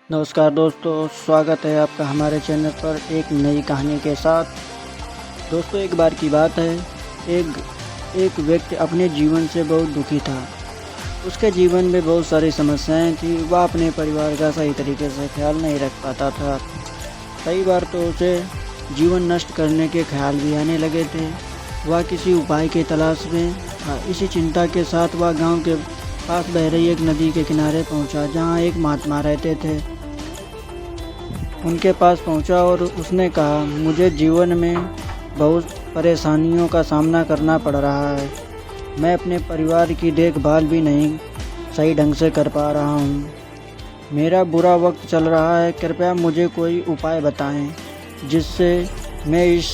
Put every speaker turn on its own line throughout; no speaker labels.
नमस्कार दोस्तों, स्वागत है आपका हमारे चैनल पर एक नई कहानी के साथ। दोस्तों, एक बार की बात है, एक व्यक्ति अपने जीवन से बहुत दुखी था। उसके जीवन में बहुत सारी समस्याएं थी। वह अपने परिवार का सही तरीके से ख्याल नहीं रख पाता था। कई बार तो उसे जीवन नष्ट करने के ख्याल भी आने लगे थे। वह किसी उपाय की तलाश में था। इसी चिंता के साथ वह गांव के पास बह रही एक नदी के किनारे पहुंचा, जहां एक महात्मा रहते थे। उनके पास पहुंचा और उसने कहा, मुझे जीवन में बहुत परेशानियों का सामना करना पड़ रहा है। मैं अपने परिवार की देखभाल भी नहीं सही ढंग से कर पा रहा हूँ। मेरा बुरा वक्त चल रहा है। कृपया मुझे कोई उपाय बताएं जिससे मैं इस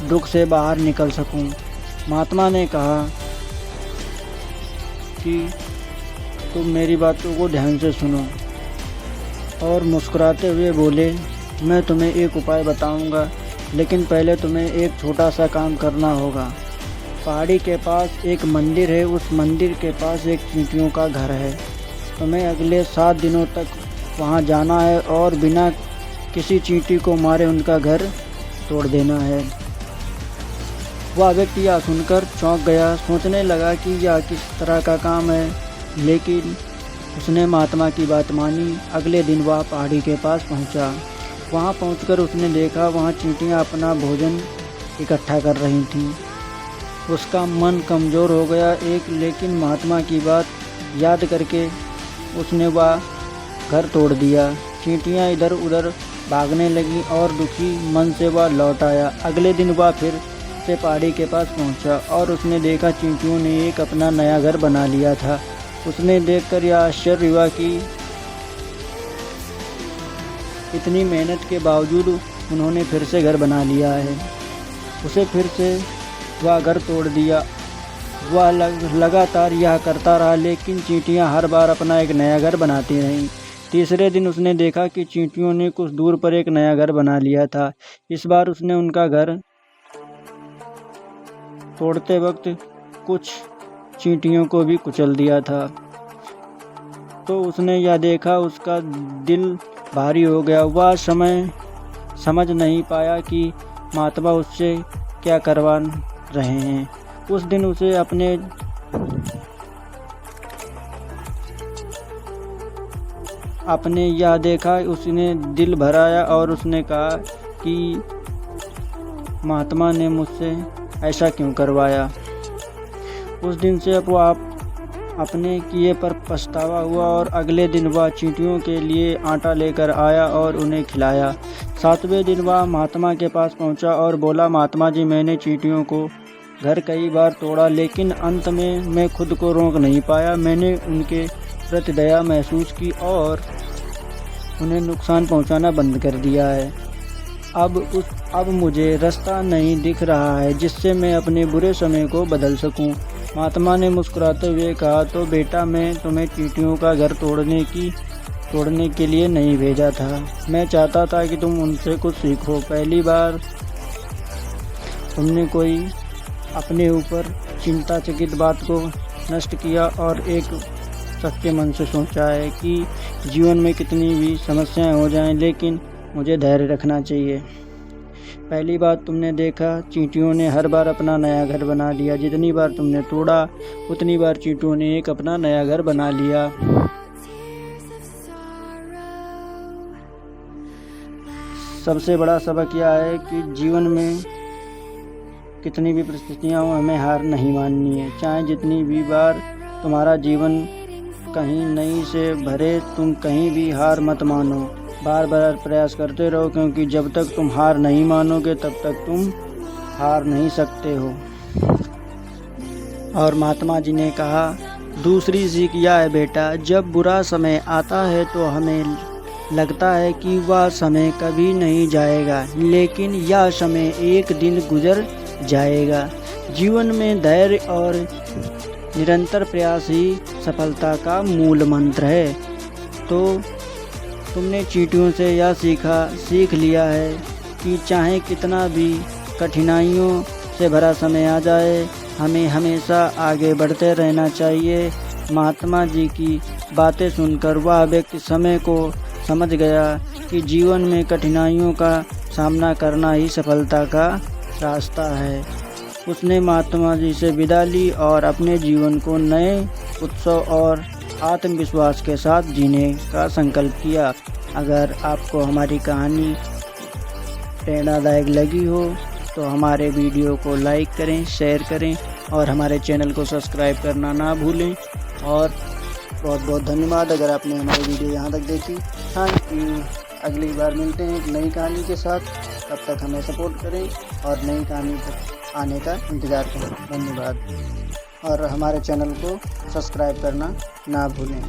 दुख से बाहर निकल सकूं। महात्मा ने कहा कि तुम मेरी बातों को ध्यान से सुनो और मुस्कुराते हुए बोले, मैं तुम्हें एक उपाय बताऊंगा, लेकिन पहले तुम्हें एक छोटा सा काम करना होगा। पहाड़ी के पास एक मंदिर है। उस मंदिर के पास एक चींटियों का घर है। तुम्हें अगले 7 दिनों तक वहां जाना है और बिना किसी चींटी को मारे उनका घर तोड़ देना है। वह व्यक्ति यह सुनकर चौंक गया। सोचने लगा कि यह किस तरह का काम है, लेकिन उसने महात्मा की बात मानी। अगले दिन वह पहाड़ी के पास पहुंचा। वहां पहुंचकर उसने देखा वहां चींटियां अपना भोजन इकट्ठा कर रही थीं। उसका मन कमज़ोर हो गया। लेकिन महात्मा की बात याद करके उसने वह घर तोड़ दिया। चींटियां इधर उधर भागने लगीं और दुखी मन से वह लौट आया। अगले दिन वह फिर से पहाड़ी के पास पहुंचा और उसने देखा चींटियों ने एक अपना नया घर बना लिया था। उसने देखकर यह आश्चर्य हुआ कि इतनी मेहनत के बावजूद उन्होंने फिर से घर बना लिया है। उसे फिर से वह घर तोड़ दिया। वह लगातार यह करता रहा, लेकिन चींटियां हर बार अपना एक नया घर बनाती रहीं। तीसरे दिन उसने देखा कि चींटियों ने कुछ दूर पर एक नया घर बना लिया था। इस बार उसने उनका घर तोड़ते वक्त कुछ चींटियों को भी कुचल दिया था। तो उसने यह देखा, उसका दिल भारी हो गया। वह समझ नहीं पाया कि महात्मा उससे क्या करवा रहे हैं। उस दिन उसे अपने यह देखा, उसने दिल भराया और उसने कहा कि महात्मा ने मुझसे ऐसा क्यों करवाया। उस दिन से वह अपने किए पर पछतावा हुआ और अगले दिन वह चींटियों के लिए आटा लेकर आया और उन्हें खिलाया। 7वें दिन वह महात्मा के पास पहुंचा और बोला, महात्मा जी, मैंने चींटियों को घर कई बार तोड़ा, लेकिन अंत में मैं खुद को रोक नहीं पाया। मैंने उनके प्रति दया महसूस की और उन्हें नुकसान पहुंचाना बंद कर दिया है। अब मुझे रास्ता नहीं दिख रहा है जिससे मैं अपने बुरे समय को बदल सकूं। महात्मा ने मुस्कुराते हुए कहा, तो बेटा, मैं तुम्हें चींटियों का घर तोड़ने के लिए नहीं भेजा था। मैं चाहता था कि तुम उनसे कुछ सीखो। पहली बार तुमने कोई अपने ऊपर चिंताचकित बात को नष्ट किया और एक सच्चे मन से सोचा है कि जीवन में कितनी भी समस्याएं हो जाएं, लेकिन मुझे धैर्य रखना चाहिए। पहली बार तुमने देखा, चींटियों ने हर बार अपना नया घर बना लिया। जितनी बार तुमने तोड़ा, उतनी बार चींटियों ने एक अपना नया घर बना लिया। सबसे बड़ा सबक यह है कि जीवन में कितनी भी परिस्थितियां हो, हमें हार नहीं माननी है। चाहे जितनी भी बार तुम्हारा जीवन कहीं नई से भरे, तुम कहीं भी हार मत मानो। बार बार प्रयास करते रहो, क्योंकि जब तक तुम हार नहीं मानोगे तब तक तुम हार नहीं सकते हो। और महात्मा जी ने कहा, दूसरी सीख यह है बेटा, जब बुरा समय आता है तो हमें लगता है कि वह समय कभी नहीं जाएगा, लेकिन यह समय एक दिन गुजर जाएगा। जीवन में धैर्य और निरंतर प्रयास ही सफलता का मूल मंत्र है। तो तुमने चींटियों से यह सीख लिया है कि चाहे कितना भी कठिनाइयों से भरा समय आ जाए, हमें हमेशा आगे बढ़ते रहना चाहिए। महात्मा जी की बातें सुनकर वह व्यक्ति समय को समझ गया कि जीवन में कठिनाइयों का सामना करना ही सफलता का रास्ता है। उसने महात्मा जी से विदा ली और अपने जीवन को नए उत्सव और आत्मविश्वास के साथ जीने का संकल्प किया। अगर आपको हमारी कहानी प्रेरणादायक लगी हो तो हमारे वीडियो को लाइक करें, शेयर करें और हमारे चैनल को सब्सक्राइब करना ना भूलें। और बहुत बहुत धन्यवाद अगर आपने हमारी वीडियो यहाँ तक देखी। Thank you. अगली बार मिलते हैं एक नई कहानी के साथ। तब तक हमें सपोर्ट करें और नई कहानी तक आने का इंतज़ार करें। धन्यवाद और हमारे चैनल को सब्सक्राइब करना ना भूलें।